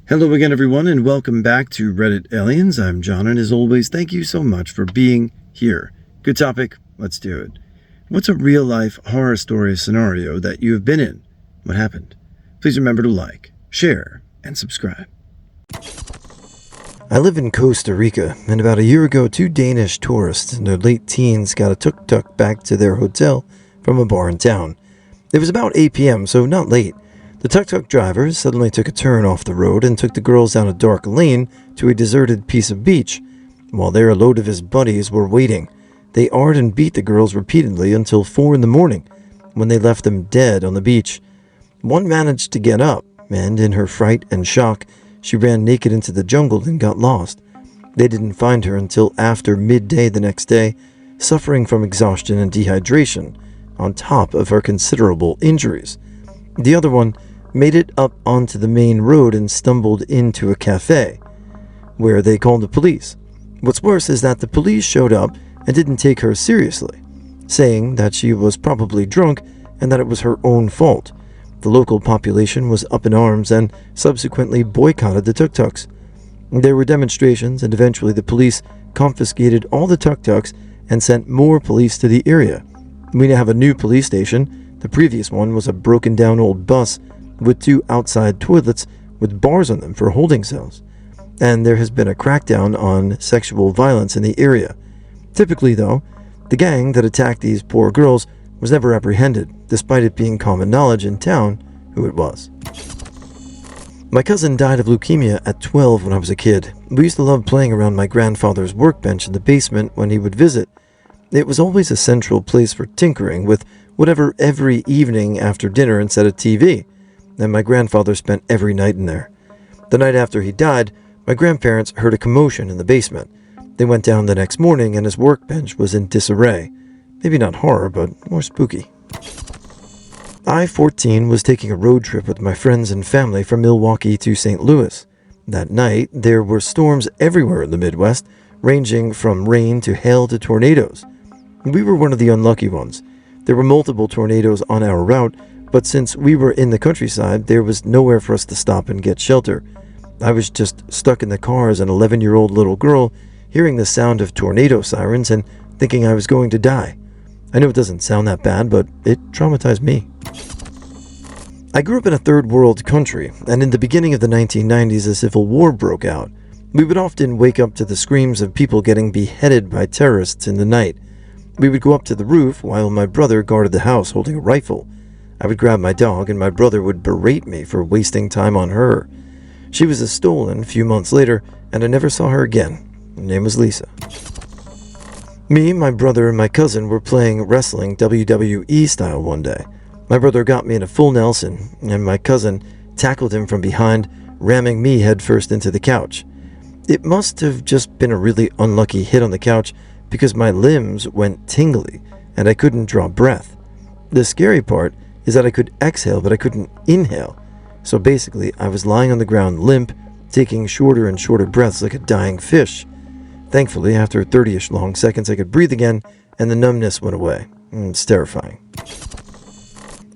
Hello again, everyone, and welcome back to Reddit Aliens. I'm John, and as always, thank you so much for being here. Good topic, let's do it. What's a real-life horror story scenario that you have been in? What happened? Please remember to like, share, and subscribe. I live in Costa Rica, and about a year ago, two Danish tourists in their late teens got a tuk-tuk back to their hotel from a bar in town. It was about 8 p.m., so not late. The tuk-tuk driver suddenly took a turn off the road and took the girls down a dark lane to a deserted piece of beach. While there, a load of his buddies were waiting. They arred and beat the girls repeatedly until 4 in the morning, when they left them dead on the beach. One managed to get up, and in her fright and shock, she ran naked into the jungle and got lost. They didn't find her until after midday the next day, suffering from exhaustion and dehydration, on top of her considerable injuries. The other one made it up onto the main road and stumbled into a cafe, where they called the police. What's worse is that the police showed up and didn't take her seriously, saying that she was probably drunk and that it was her own fault. The local population was up in arms and subsequently boycotted the tuk-tuks. There were demonstrations, and eventually the police confiscated all the tuk-tuks and sent more police to the area. We now have a new police station. The previous one was a broken down old bus with 2 outside toilets with bars on them for holding cells. And there has been a crackdown on sexual violence in the area. Typically, though, the gang that attacked these poor girls was never apprehended, despite it being common knowledge in town who it was. My cousin died of leukemia at 12 when I was a kid. We used to love playing around my grandfather's workbench in the basement when he would visit. It was always a central place for tinkering with whatever every evening after dinner instead of TV, and my grandfather spent every night in there. The night after he died, my grandparents heard a commotion in the basement. They went down the next morning and his workbench was in disarray. Maybe not horror, but more spooky. I, 14, was taking a road trip with my friends and family from Milwaukee to St. Louis. That night, there were storms everywhere in the Midwest, ranging from rain to hail to tornadoes. We were one of the unlucky ones. There were multiple tornadoes on our route, but since we were in the countryside, there was nowhere for us to stop and get shelter. I was just stuck in the car as an 11-year-old little girl, hearing the sound of tornado sirens and thinking I was going to die. I know it doesn't sound that bad, but it traumatized me. I grew up in a third world country, and in the beginning of the 1990s, a civil war broke out. We would often wake up to the screams of people getting beheaded by terrorists in the night. We would go up to the roof while my brother guarded the house holding a rifle. I would grab my dog and my brother would berate me for wasting time on her. She was stolen a few months later and I never saw her again. Her name was Lisa. Me, my brother, and my cousin were playing wrestling WWE style one day. My brother got me in a full Nelson and my cousin tackled him from behind, ramming me headfirst into the couch. It must have just been a really unlucky hit on the couch because my limbs went tingly and I couldn't draw breath. The scary part is that I could exhale, but I couldn't inhale. So basically, I was lying on the ground limp, taking shorter and shorter breaths like a dying fish. Thankfully, after 30-ish long seconds, I could breathe again, and the numbness went away. It's terrifying.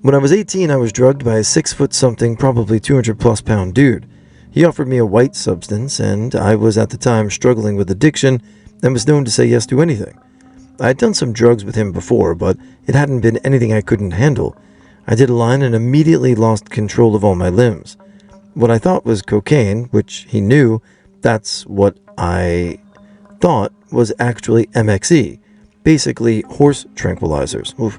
When I was 18, I was drugged by a 6-foot-something, probably 200-plus pound dude. He offered me a white substance, and I was at the time struggling with addiction and was known to say yes to anything. I had done some drugs with him before, but it hadn't been anything I couldn't handle. I did a line and immediately lost control of all my limbs. What I thought was cocaine, which he knew, that's what I thought was actually MXE, basically horse tranquilizers. Oof.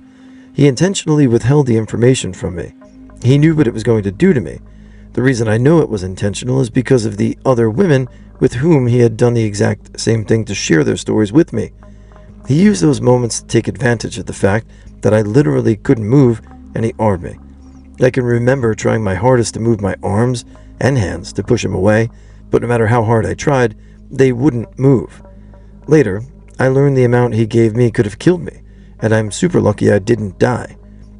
He intentionally withheld the information from me. He knew what it was going to do to me. The reason I know it was intentional is because of the other women with whom he had done the exact same thing to share their stories with me. He used those moments to take advantage of the fact that I literally couldn't move, and he armed me. I can remember trying my hardest to move my arms and hands to push him away, but no matter how hard I tried, they wouldn't move. Later, I learned the amount he gave me could have killed me, and I'm super lucky I didn't die.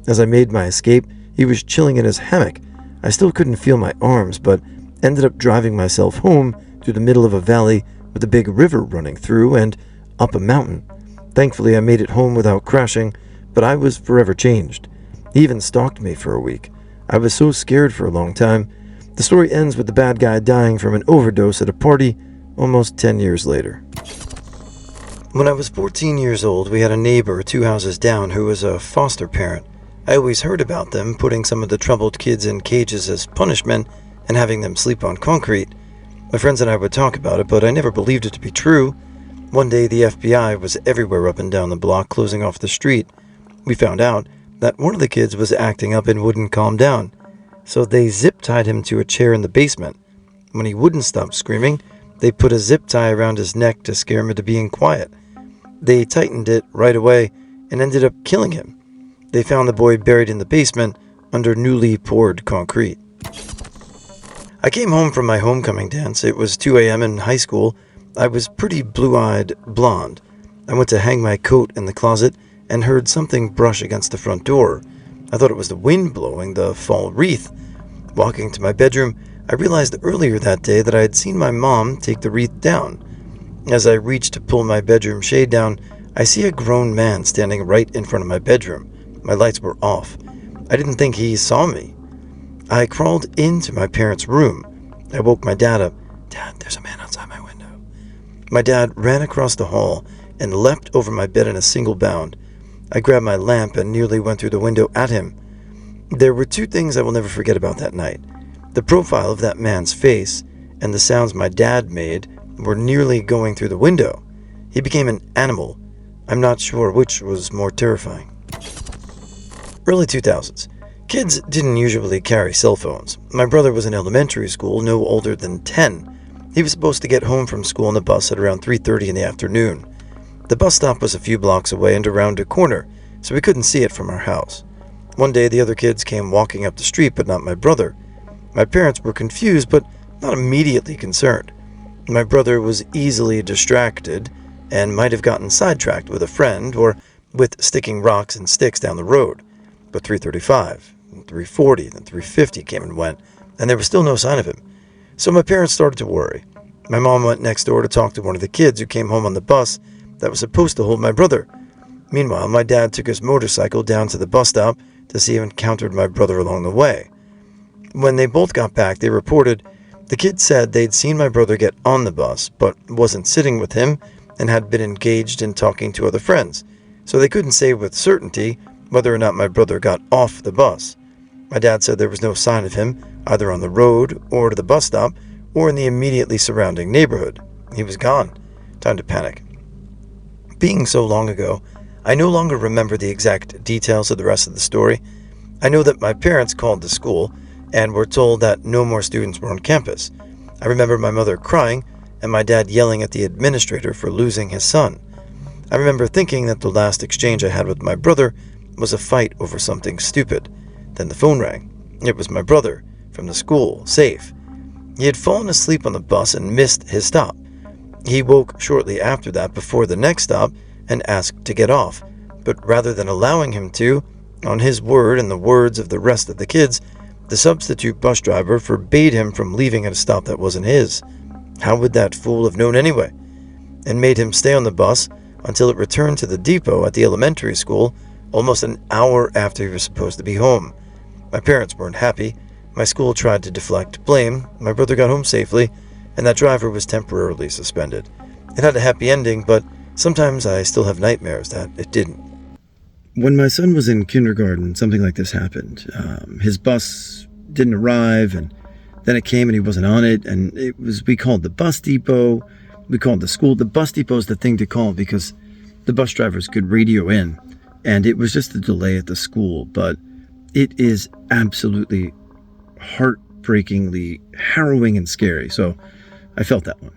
As I made my escape, he was chilling in his hammock. I still couldn't feel my arms, but ended up driving myself home through the middle of a valley with a big river running through and up a mountain. Thankfully, I made it home without crashing, but I was forever changed. He even stalked me for a week. I was so scared for a long time. The story ends with the bad guy dying from an overdose at a party almost 10 years later. When I was 14 years old, we had a neighbor 2 houses down who was a foster parent. I always heard about them putting some of the troubled kids in cages as punishment and having them sleep on concrete. My friends and I would talk about it, but I never believed it to be true. One day, the FBI was everywhere up and down the block, closing off the street. We found out that one of the kids was acting up and wouldn't calm down, so they zip-tied him to a chair in the basement. When he wouldn't stop screaming, they put a zip tie around his neck to scare him into being quiet. They tightened it right away and ended up killing him. They found the boy buried in the basement under newly poured concrete. I came home from my homecoming dance. It was 2 a.m. in high school. I was pretty blue-eyed blonde. I went to hang my coat in the closet and heard something brush against the front door. I thought it was the wind blowing the fall wreath. Walking to my bedroom, I realized earlier that day that I had seen my mom take the wreath down. As I reached to pull my bedroom shade down, I see a grown man standing right in front of my bedroom. My lights were off. I didn't think he saw me. I crawled into my parents' room. I woke my dad up. "Dad, there's a man outside my window." My dad ran across the hall and leapt over my bed in a single bound. I grabbed my lamp and nearly went through the window at him. There were 2 things I will never forget about that night. The profile of that man's face and the sounds my dad made were nearly going through the window. He became an animal. I'm not sure which was more terrifying. Early 2000s. Kids didn't usually carry cell phones. My brother was in elementary school, no older than 10. He was supposed to get home from school on the bus at around 3:30 in the afternoon. The bus stop was a few blocks away and around a corner, so we couldn't see it from our house. One day, the other kids came walking up the street, but not my brother. My parents were confused, but not immediately concerned. My brother was easily distracted and might have gotten sidetracked with a friend or with sticking rocks and sticks down the road. But 3:35, 3:40, then 3:50 came and went, and there was still no sign of him. So my parents started to worry. My mom went next door to talk to one of the kids who came home on the bus that was supposed to hold my brother. Meanwhile, my dad took his motorcycle down to the bus stop to see if he encountered my brother along the way. When they both got back, they reported the kid said they'd seen my brother get on the bus, but wasn't sitting with him and had been engaged in talking to other friends, so they couldn't say with certainty whether or not my brother got off the bus. My dad said there was no sign of him, either on the road or to the bus stop or in the immediately surrounding neighborhood. He was gone. Time to panic. Being so long ago, I no longer remember the exact details of the rest of the story. I know that my parents called the school and were told that no more students were on campus. I remember my mother crying and my dad yelling at the administrator for losing his son. I remember thinking that the last exchange I had with my brother was a fight over something stupid. Then the phone rang. It was my brother, from the school, safe. He had fallen asleep on the bus and missed his stop. He woke shortly after that before the next stop and asked to get off, but rather than allowing him to, on his word and the words of the rest of the kids, the substitute bus driver forbade him from leaving at a stop that wasn't his. How would that fool have known anyway? And made him stay on the bus until it returned to the depot at the elementary school almost an hour after he was supposed to be home. My parents weren't happy. My school tried to deflect blame. My brother got home safely, and that driver was temporarily suspended. It had a happy ending, but sometimes I still have nightmares that it didn't. When my son was in kindergarten, something like this happened. His bus didn't arrive, and then it came and he wasn't on it, and we called the bus depot, we called the school. The bus depot is the thing to call because the bus drivers could radio in, and it was just a delay at the school, but it is absolutely heartbreakingly harrowing and scary, so I felt that one.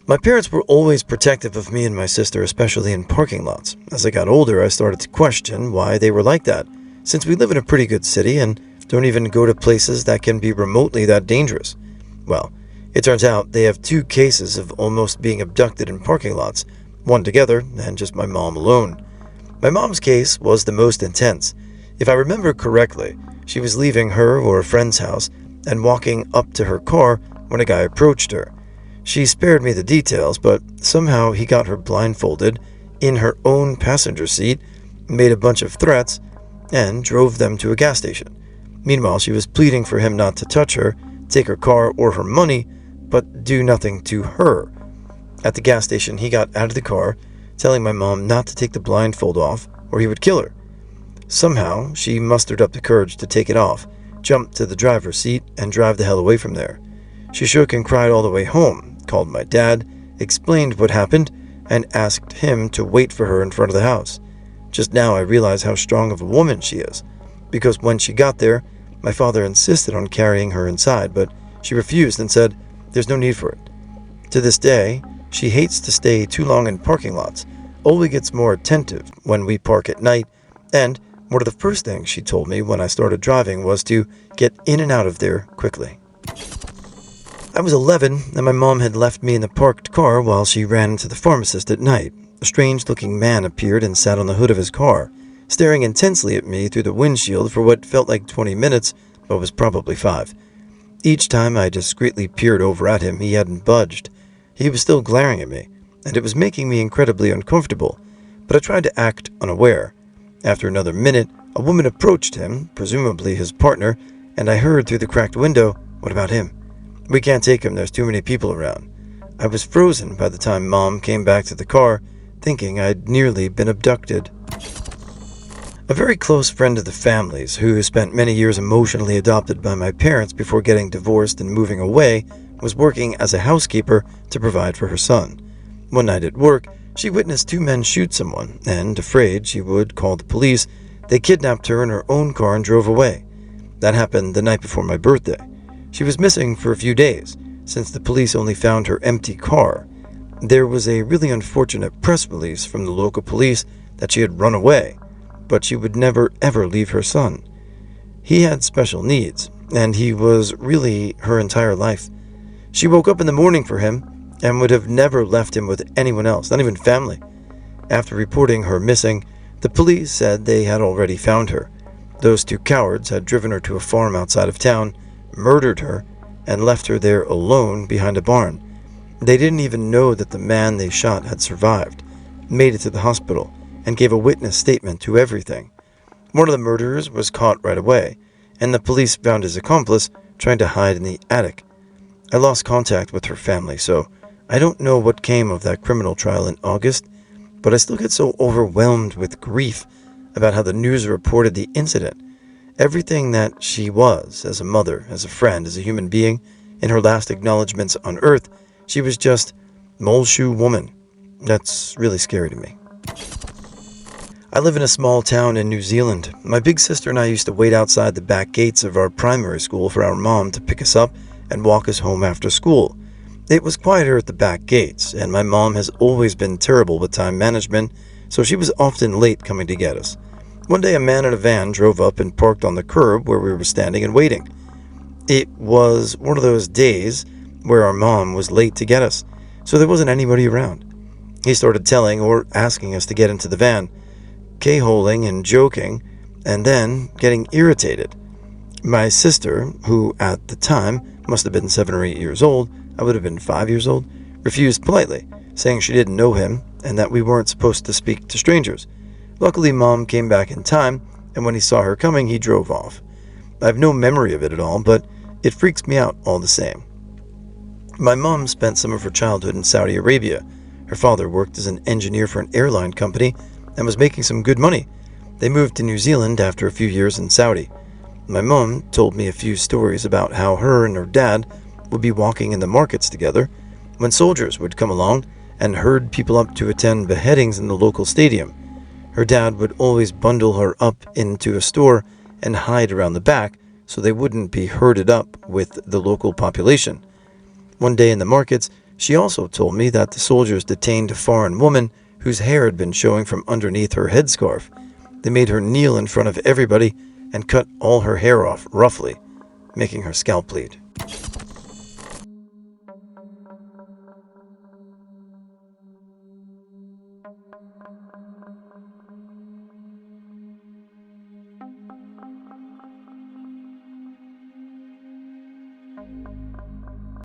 My parents were always protective of me and my sister, especially in parking lots. As I got older, I started to question why they were like that, since we live in a pretty good city and don't even go to places that can be remotely that dangerous. Well, it turns out they have 2 cases of almost being abducted in parking lots, one together and just my mom alone. My mom's case was the most intense. If I remember correctly, she was leaving her or a friend's house and walking up to her car when a guy approached her. She spared me the details, but somehow he got her blindfolded in her own passenger seat, made a bunch of threats, and drove them to a gas station. Meanwhile, she was pleading for him not to touch her, take her car or her money, but do nothing to her. At the gas station, he got out of the car, telling my mom not to take the blindfold off or he would kill her. Somehow, she mustered up the courage to take it off, jump to the driver's seat, and drive the hell away from there. She shook and cried all the way home, called my dad, explained what happened, and asked him to wait for her in front of the house. Just now I realize how strong of a woman she is, because when she got there, my father insisted on carrying her inside, but she refused and said there's no need for it. To this day, she hates to stay too long in parking lots, only gets more attentive when we park at night, and one of the first things she told me when I started driving was to get in and out of there quickly. I was 11, and my mom had left me in the parked car while she ran into the pharmacist at night. A strange-looking man appeared and sat on the hood of his car, staring intensely at me through the windshield for what felt like 20 minutes, but was probably 5. Each time I discreetly peered over at him, he hadn't budged. He was still glaring at me, and it was making me incredibly uncomfortable, but I tried to act unaware. After another minute, a woman approached him, presumably his partner, and I heard through the cracked window, "What about him? We can't take him, there's too many people around." I was frozen by the time Mom came back to the car, thinking I'd nearly been abducted. A very close friend of the family's, who spent many years emotionally adopted by my parents before getting divorced and moving away, was working as a housekeeper to provide for her son. One night at work, she witnessed 2 men shoot someone, and, afraid she would call the police, they kidnapped her in her own car and drove away. That happened the night before my birthday. She was missing for a few days, since the police only found her empty car. There was a really unfortunate press release from the local police that she had run away, but she would never ever leave her son. He had special needs, and he was really her entire life. She woke up in the morning for him and would have never left him with anyone else, not even family. After reporting her missing, the police said they had already found her. Those 2 cowards had driven her to a farm outside of town, murdered her, and left her there alone behind a barn. They didn't even know that the man they shot had survived, made it to the hospital, and gave a witness statement to everything. One of the murderers was caught right away, and the police found his accomplice trying to hide in the attic. I lost contact with her family, so I don't know what came of that criminal trial in August, but I still get so overwhelmed with grief about how the news reported the incident. Everything that she was, as a mother, as a friend, as a human being, in her last acknowledgments on Earth, she was just mole shoe woman. That's really scary to me. I live in a small town in New Zealand. My big sister and I used to wait outside the back gates of our primary school for our mom to pick us up and walk us home after school. It was quieter at the back gates, and my mom has always been terrible with time management, so she was often late coming to get us. One day a man in a van drove up and parked on the curb where we were standing and waiting. It was one of those days where our mom was late to get us, so there wasn't anybody around. He started telling or asking us to get into the van, K-holing and joking, and then getting irritated. My sister, who at the time must have been 7 or 8 years old, I would have been 5 years old, refused politely, saying she didn't know him and that we weren't supposed to speak to strangers. Luckily, Mom came back in time, and when he saw her coming, he drove off. I have no memory of it at all, but it freaks me out all the same. My mom spent some of her childhood in Saudi Arabia. Her father worked as an engineer for an airline company and was making some good money. They moved to New Zealand after a few years in Saudi. My mom told me a few stories about how her and her dad would be walking in the markets together when soldiers would come along and herd people up to attend beheadings in the local stadium. Her dad would always bundle her up into a store and hide around the back so they wouldn't be herded up with the local population. One day in the markets, she also told me that the soldiers detained a foreign woman whose hair had been showing from underneath her headscarf. They made her kneel in front of everybody and cut all her hair off roughly, making her scalp bleed.